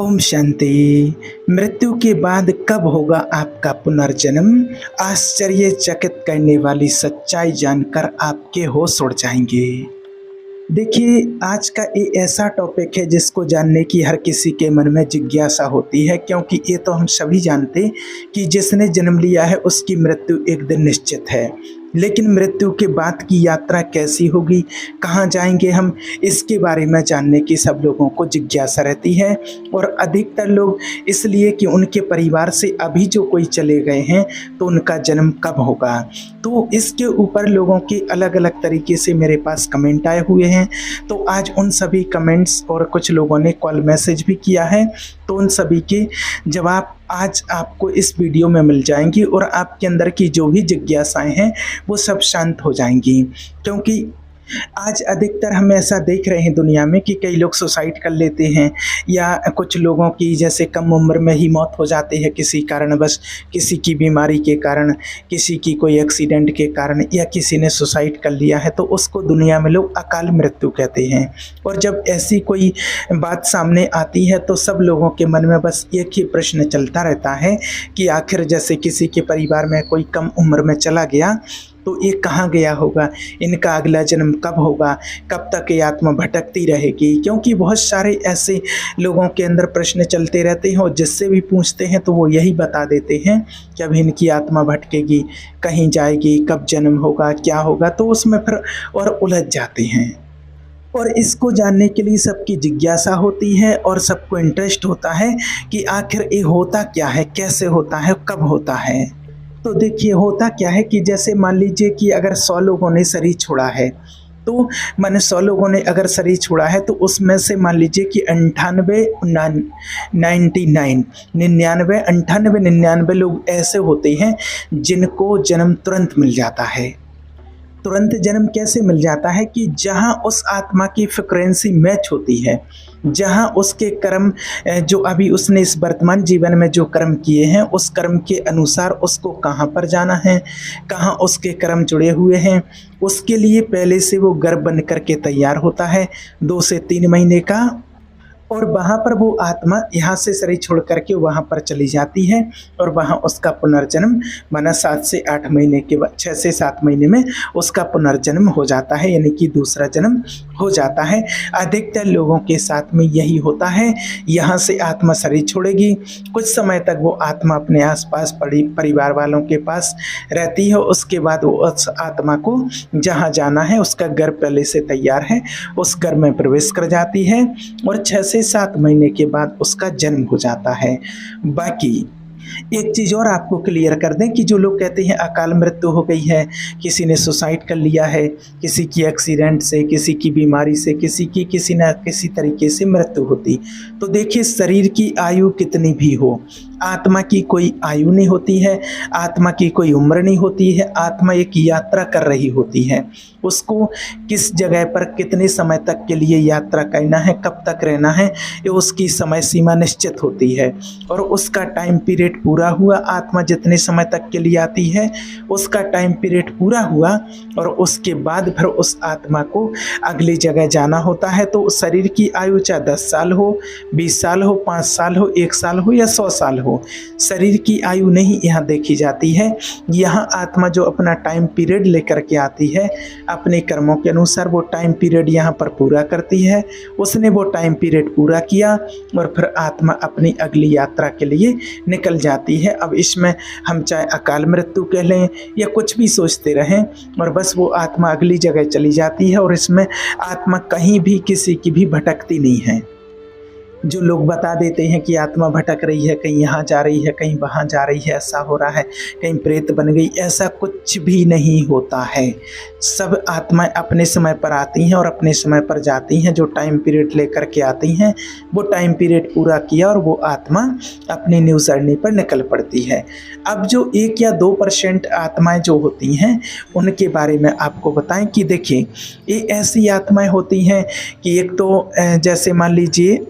ओम शांति। मृत्यु के बाद कब होगा आपका पुनर्जन्म? आश्चर्यचकित करने वाली सच्चाई जानकर आपके होश उड़ जाएंगे। देखिए, आज का ये ऐसा टॉपिक है जिसको जानने की हर किसी के मन में जिज्ञासा होती है, क्योंकि ये तो हम सभी जानते कि जिसने जन्म लिया है उसकी मृत्यु एक दिन निश्चित है। लेकिन मृत्यु के बाद की यात्रा कैसी होगी, कहाँ जाएंगे हम, इसके बारे में जानने की सब लोगों को जिज्ञासा रहती है। और अधिकतर लोग इसलिए कि उनके परिवार से अभी जो कोई चले गए हैं तो उनका जन्म कब होगा, तो इसके ऊपर लोगों के अलग अलग तरीके से मेरे पास कमेंट आए हुए हैं। तो आज उन सभी कमेंट्स और कुछ लोगों ने कॉल मैसेज भी किया है, तो उन सभी के जवाब आज आपको इस वीडियो में मिल जाएंगी और आपके अंदर की जो भी जिज्ञासाएं हैं वो सब शांत हो जाएंगी। क्योंकि आज अधिकतर हम ऐसा देख रहे हैं दुनिया में कि कई लोग सुसाइड कर लेते हैं, या कुछ लोगों की जैसे कम उम्र में ही मौत हो जाती है किसी कारणवश, किसी की बीमारी के कारण, किसी की कोई एक्सीडेंट के कारण, या किसी ने सुसाइड कर लिया है तो उसको दुनिया में लोग अकाल मृत्यु कहते हैं। और जब ऐसी कोई बात सामने आती है तो सब लोगों के मन में बस एक ही प्रश्न चलता रहता है कि आखिर जैसे किसी के परिवार में कोई कम उम्र में चला गया तो ये कहाँ गया होगा, इनका अगला जन्म कब होगा, कब तक ये आत्मा भटकती रहेगी। क्योंकि बहुत सारे ऐसे लोगों के अंदर प्रश्न चलते रहते हैं और जिससे भी पूछते हैं तो वो यही बता देते हैं कि अब इनकी आत्मा भटकेगी, कहीं जाएगी, कब जन्म होगा, क्या होगा, तो उसमें फिर और उलझ जाते हैं। और इसको जानने के लिए सबकी जिज्ञासा होती है और सबको इंटरेस्ट होता है कि आखिर ये होता क्या है, कैसे होता है, कब होता है। तो देखिए, होता क्या है कि जैसे मान लीजिए कि अगर 100 लोगों ने शरीर छोड़ा है, तो मैंने 100 लोगों ने अगर शरीर छोड़ा है तो उसमें से मान लीजिए कि 99 लोग ऐसे होते हैं जिनको जन्म तुरंत मिल जाता है। तुरंत जन्म कैसे मिल जाता है कि जहाँ उस आत्मा की फ्रिक्वेंसी मैच होती है, जहाँ उसके कर्म जो अभी उसने इस वर्तमान जीवन में जो कर्म किए हैं उस कर्म के अनुसार उसको कहाँ पर जाना है, कहाँ उसके कर्म जुड़े हुए हैं, उसके लिए पहले से वो गर्भ बन करके तैयार होता है 2 से 3 महीने का। और वहाँ पर वो आत्मा यहाँ से शरीर छोड़ करके वहाँ पर चली जाती है और वहाँ उसका पुनर्जन्म माना 7 से 8 महीने के बाद, 6 से 7 महीने में उसका पुनर्जन्म हो जाता है, यानी कि दूसरा जन्म हो जाता है। अधिकतर लोगों के साथ में यही होता है। यहाँ से आत्मा शरीर छोड़ेगी, कुछ समय तक वो आत्मा अपने आसपास परिवार वालों के पास रहती है। उसके बाद वो उस आत्मा को जहाँ जाना है उसका घर पहले से तैयार है, उस घर में प्रवेश कर जाती है और 6 से 7 महीने के बाद उसका जन्म हो जाता है। बाकी एक चीज़ और आपको क्लियर कर दें कि जो लोग कहते हैं अकाल मृत्यु हो गई है, किसी ने सुसाइड कर लिया है, किसी की एक्सीडेंट से, किसी की बीमारी से, किसी की किसी न किसी तरीके से मृत्यु होती, तो देखिए शरीर की आयु कितनी भी हो, आत्मा की कोई आयु नहीं होती है, आत्मा की कोई उम्र नहीं होती है। आत्मा एक यात्रा कर रही होती है, उसको किस जगह पर कितने समय तक के लिए यात्रा करना है, कब तक रहना है, ये उसकी समय सीमा निश्चित होती है। और उसका टाइम पीरियड पूरा हुआ, आत्मा जितने समय तक के लिए आती है उसका टाइम पीरियड पूरा हुआ और उसके बाद फिर उस आत्मा को अगली जगह जाना होता है। तो शरीर की आयु चाहे 10 साल हो, 20 साल हो, 5 साल हो, 1 साल हो या 100 साल हो, शरीर की आयु नहीं यहाँ देखी जाती है। यहाँ आत्मा जो अपना टाइम पीरियड लेकर के आती है, अपने कर्मों के अनुसार वो टाइम पीरियड यहाँ पर पूरा करती है। उसने वो टाइम पीरियड पूरा किया और फिर आत्मा अपनी अगली यात्रा के लिए निकल जाती है। अब इसमें हम चाहे अकाल मृत्यु कह लें या कुछ भी सोचते रहें, और बस वो आत्मा अगली जगह चली जाती है और इसमें आत्मा कहीं भी किसी की भी भटकती नहीं है। जो लोग बता देते हैं कि आत्मा भटक रही है, कहीं यहाँ जा रही है, कहीं वहाँ जा रही है, ऐसा हो रहा है, कहीं प्रेत बन गई, ऐसा कुछ भी नहीं होता है। सब आत्माएं अपने समय पर आती हैं और अपने समय पर जाती हैं। जो टाइम पीरियड लेकर के आती हैं वो टाइम पीरियड पूरा किया और वो आत्मा अपनी न्यू जर्नी पर निकल पड़ती है। अब जो 1 या 2% आत्माएं जो होती हैं उनके बारे में आपको बताएं कि देखिए, ये ऐसी आत्माएं होती हैं कि एक तो जैसे मान लीजिए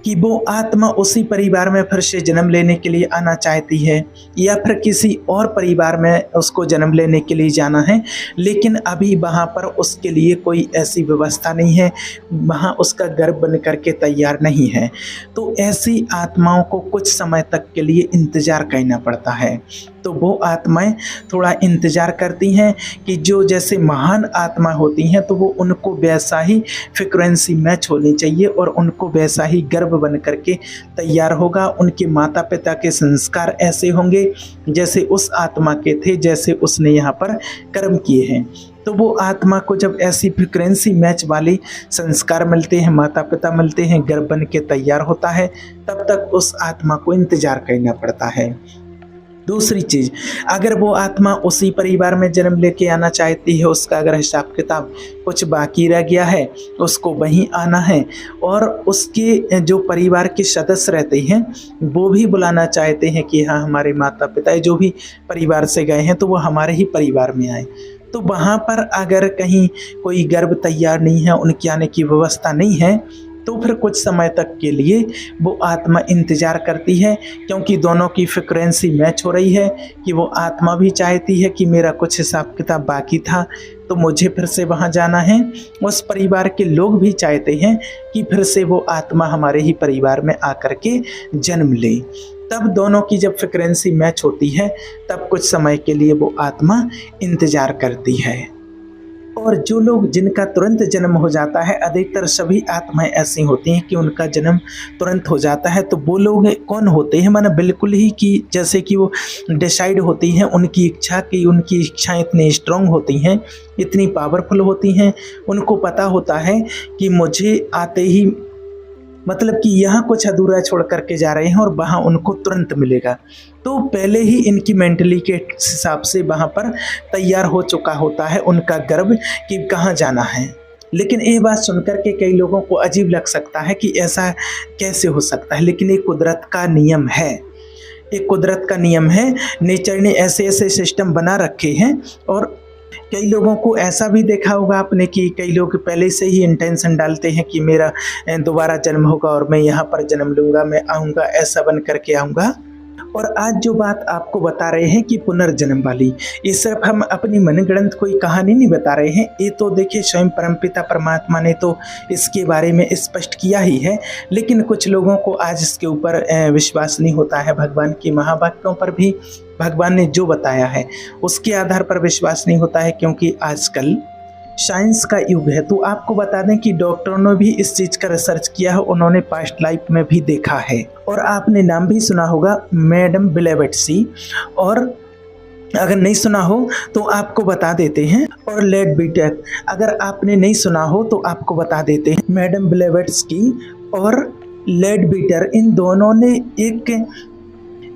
कि वो आत्मा उसी परिवार में फिर से जन्म लेने के लिए आना चाहती है या फिर किसी और परिवार में उसको जन्म लेने के लिए जाना है, लेकिन अभी वहाँ पर उसके लिए कोई ऐसी व्यवस्था नहीं है, वहाँ उसका गर्भ बन करके तैयार नहीं है। तो ऐसी आत्माओं को कुछ समय तक के लिए इंतज़ार करना पड़ता है। तो वो आत्माएं थोड़ा इंतज़ार करती हैं कि जो जैसे महान आत्मा होती हैं तो वो उनको वैसा ही फ्रिक्वेंसी मैच होनी चाहिए और उनको वैसा ही गर्भ बन करके तैयार होगा। उनके माता पिता के संस्कार ऐसे होंगे जैसे उस आत्मा के थे, जैसे उसने यहाँ पर कर्म किए हैं। तो वो आत्मा को जब ऐसी फ्रिक्वेंसी मैच वाली संस्कार मिलते हैं, माता पिता मिलते हैं, गर्भ बन के तैयार होता है, तब तक उस आत्मा को इंतज़ार करना पड़ता है। दूसरी चीज़, अगर वो आत्मा उसी परिवार में जन्म लेके आना चाहती है, उसका अगर हिसाब किताब कुछ बाकी रह गया है, उसको वहीं आना है और उसके जो परिवार के सदस्य रहते हैं वो भी बुलाना चाहते हैं कि हाँ हमारे माता पिता जो भी परिवार से गए हैं तो वो हमारे ही परिवार में आए। तो वहाँ पर अगर कहीं कोई गर्भ तैयार नहीं है, उनके आने की व्यवस्था नहीं है, तो फिर कुछ समय तक के लिए वो आत्मा इंतज़ार करती है, क्योंकि दोनों की फ्रिक्वेंसी मैच हो रही है कि वो आत्मा भी चाहती है कि मेरा कुछ हिसाब किताब बाकी था तो मुझे फिर से वहाँ जाना है। उस परिवार के लोग भी चाहते हैं कि फिर से वो आत्मा हमारे ही परिवार में आकर के जन्म ले। तब दोनों की जब फ्रिक्वेंसी मैच होती है तब कुछ समय के लिए वो आत्मा इंतज़ार करती है। और जो लोग जिनका तुरंत जन्म हो जाता है, अधिकतर सभी आत्माएं ऐसी होती हैं कि उनका जन्म तुरंत हो जाता है। तो वो लोग कौन होते हैं, माना बिल्कुल ही कि जैसे कि वो डिसाइड होती हैं, उनकी इच्छा की उनकी इच्छाएं इतनी स्ट्रांग होती हैं, इतनी पावरफुल होती हैं, उनको पता होता है कि मुझे आते ही मतलब कि यहाँ कुछ अधूरा छोड़ करके जा रहे हैं और वहाँ उनको तुरंत मिलेगा। तो पहले ही इनकी मेंटली के हिसाब से वहाँ पर तैयार हो चुका होता है उनका गर्भ कि कहाँ जाना है। लेकिन ये बात सुनकर के कई लोगों को अजीब लग सकता है कि ऐसा कैसे हो सकता है, लेकिन ये कुदरत का नियम है। एक कुदरत का नियम है, नेचर ने ऐसे ऐसे सिस्टम बना रखे हैं। और कई लोगों को ऐसा भी देखा होगा आपने कि कई लोग पहले से ही इंटेंशन डालते हैं कि मेरा दोबारा जन्म होगा और मैं यहाँ पर जन्म लूँगा, मैं आऊँगा, ऐसा बन करके आऊँगा। और आज जो बात आपको बता रहे हैं कि पुनर्जन्म वाली, ये सिर्फ हम अपनी मनगढ़ंत कोई कहानी नहीं बता रहे हैं, ये तो देखिए स्वयं परमपिता परमात्मा ने तो इसके बारे में स्पष्ट किया ही है। लेकिन कुछ लोगों को आज इसके ऊपर विश्वास नहीं होता है। भगवान की महावाक्यों पर भी भगवान ने जो बताया है उसके आधार पर विश्वास नहीं होता है, क्योंकि आजकल साइंस का युग है। तो आपको बता दें कि डॉक्टरों ने भी इस चीज़ का रिसर्च किया है, उन्होंने पास्ट लाइफ में भी देखा है। और आपने नाम भी सुना होगा मैडम ब्लेवेट्सी, और अगर नहीं सुना हो तो आपको बता देते हैं। और लेडबीटर, अगर आपने नहीं सुना हो तो आपको बता देते हैं। मैडम ब्लेवेट्स्की और लेडबीटर, इन दोनों ने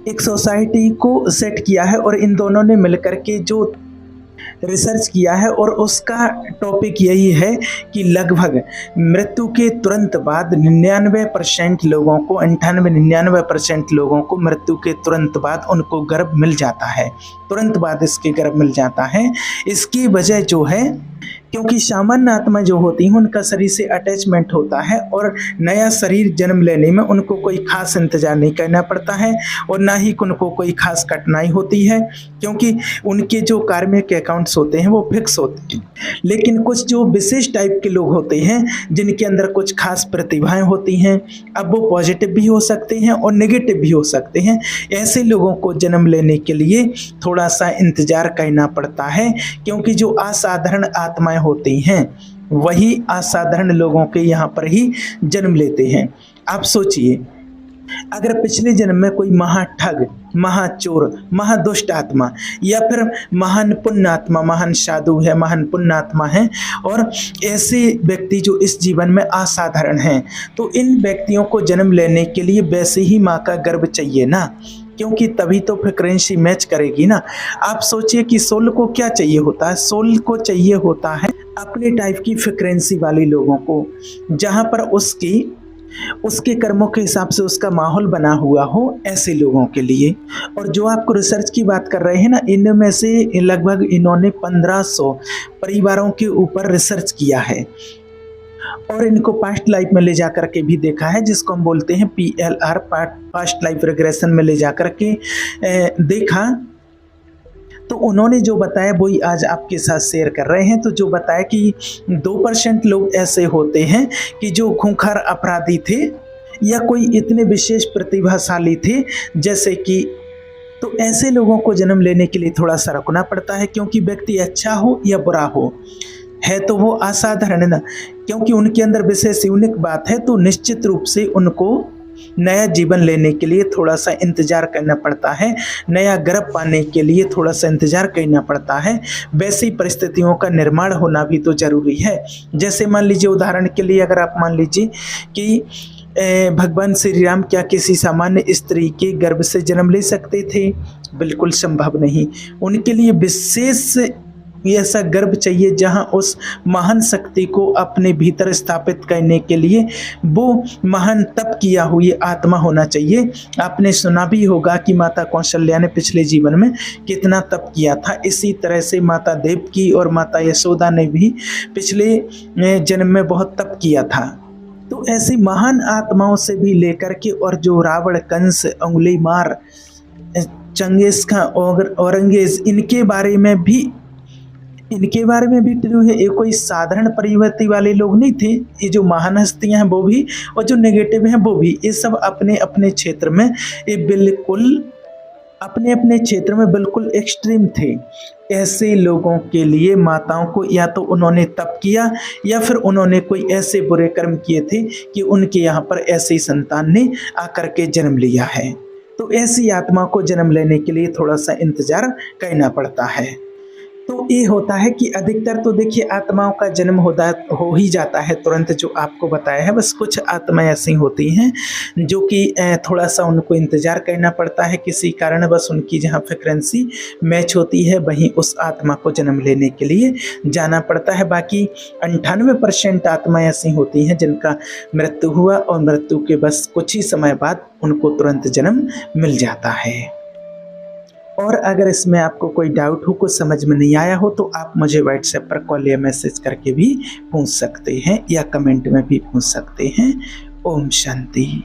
एक सोसाइटी को सेट किया है और इन दोनों ने मिलकर के जो रिसर्च किया है और उसका टॉपिक यही है कि लगभग मृत्यु के तुरंत बाद 99% लोगों को 98-99% लोगों को मृत्यु के तुरंत बाद उनको गर्भ मिल जाता है, तुरंत बाद इसके गर्भ मिल जाता है। इसकी वजह जो है, क्योंकि सामान्य आत्मा जो होती हैं उनका शरीर से अटैचमेंट होता है और नया शरीर जन्म लेने में उनको कोई खास इंतजार नहीं करना पड़ता है और ना ही उनको कोई खास कठिनाई होती है, क्योंकि उनके जो कार्मिक अकाउंट्स होते हैं वो फिक्स होते हैं। लेकिन कुछ जो विशेष टाइप के लोग होते हैं जिनके अंदर कुछ खास प्रतिभाएं होती हैं, अब वो पॉजिटिव भी हो सकते हैं और नेगेटिव भी हो सकते हैं, ऐसे लोगों को जन्म लेने के लिए थोड़ा सा इंतजार करना पड़ता है, क्योंकि जो असाधारण आत्माएं होती हैं वही असाधारण लोगों के यहाँ पर ही जन्म लेते हैं। आप सोचिए, अगर पिछले जन्म में कोई महाठग, महाचोर, महादुष्ट आत्मा या फिर महान पुण्यात्मा, महान साधु है, महान पुण्यात्मा है, और ऐसे व्यक्ति जो इस जीवन में असाधारण हैं, तो इन व्यक्तियों को जन्म लेने के लिए वैसे ही माँ का गर्भ चाहिए ना, क्योंकि तभी तो फ्रिक्वेंसी मैच करेगी ना। आप सोचिए कि सोल को क्या चाहिए होता है, सोल को चाहिए होता है अपने टाइप की फ्रिक्वेंसी वाले लोगों को, जहाँ पर उसके कर्मों के हिसाब से उसका माहौल बना हुआ हो, ऐसे लोगों के लिए। और जो आपको रिसर्च की बात कर रहे हैं ना, इनमें से लगभग इन्होंने 1500 परिवारों के ऊपर रिसर्च किया है। और इनको पास्ट लाइफ में ले जा कर के भी देखा है, जिसको हम बोलते हैं PLR, पास्ट लाइफ रिग्रेशन में ले जा कर के देखा। तो उन्होंने जो बताया वही आज आपके साथ शेयर कर रहे हैं। तो जो बताया कि 2% लोग ऐसे होते हैं कि जो खूंखार अपराधी थे या कोई इतने विशेष प्रतिभाशाली थे जैसे कि, तो ऐसे लोगों को जन्म लेने के लिए थोड़ा सा रुकना पड़ता है, क्योंकि व्यक्ति अच्छा हो या बुरा हो, है तो वो असाधारण ना, क्योंकि उनके अंदर विशेष यूनिक बात है, तो निश्चित रूप से उनको नया जीवन लेने के लिए थोड़ा सा इंतजार करना पड़ता है, नया गर्भ पाने के लिए थोड़ा सा इंतजार करना पड़ता है। वैसी परिस्थितियों का निर्माण होना भी तो जरूरी है। जैसे मान लीजिए, उदाहरण के लिए अगर आप मान लीजिए कि भगवान श्री राम क्या किसी सामान्य स्त्री के गर्भ से जन्म ले सकते थे? बिल्कुल संभव नहीं। उनके लिए विशेष ऐसा गर्भ चाहिए जहां उस महान शक्ति को अपने भीतर स्थापित करने के लिए वो महान तप किया हुई आत्मा होना चाहिए। आपने सुना भी होगा कि माता कौशल्या ने पिछले जीवन में कितना तप किया था। इसी तरह से माता देवकी और माता यशोदा ने भी पिछले जन्म में बहुत तप किया था। तो ऐसी महान आत्माओं से भी लेकर के, और जो रावण, कंस, अंगुलीमार, चंगेज खां, औरंगजेब, इनके बारे में भी जो है, ये कोई साधारण प्रवृत्ति वाले लोग नहीं थे। ये जो महान हस्तियां हैं वो भी, और जो नेगेटिव हैं वो भी, ये सब अपने अपने क्षेत्र में ये बिल्कुल अपने क्षेत्र में बिल्कुल एक्सट्रीम थे। ऐसे लोगों के लिए माताओं को या तो उन्होंने तप किया या फिर उन्होंने कोई ऐसे बुरे कर्म किए थे कि उनके यहाँ पर ऐसी संतान ने आकर के जन्म लिया है। तो ऐसी आत्मा को जन्म लेने के लिए थोड़ा सा इंतजार करना पड़ता है। तो ये होता है कि अधिकतर तो देखिए आत्माओं का जन्म हो ही जाता है तुरंत, जो आपको बताया है। बस कुछ आत्माएं ऐसी होती हैं जो कि थोड़ा सा उनको इंतजार करना पड़ता है, किसी कारण बस उनकी जहाँ फ्रिक्वेंसी मैच होती है वहीं उस आत्मा को जन्म लेने के लिए जाना पड़ता है। बाकी 98% आत्माएं ऐसी होती हैं जिनका मृत्यु हुआ और मृत्यु के बस कुछ ही समय बाद उनको तुरंत जन्म मिल जाता है। और अगर इसमें आपको कोई डाउट हो, कुछ समझ में नहीं आया हो, तो आप मुझे व्हाट्सएप पर कॉल या मैसेज करके भी पूछ सकते हैं या कमेंट में भी पूछ सकते हैं। ओम शांति।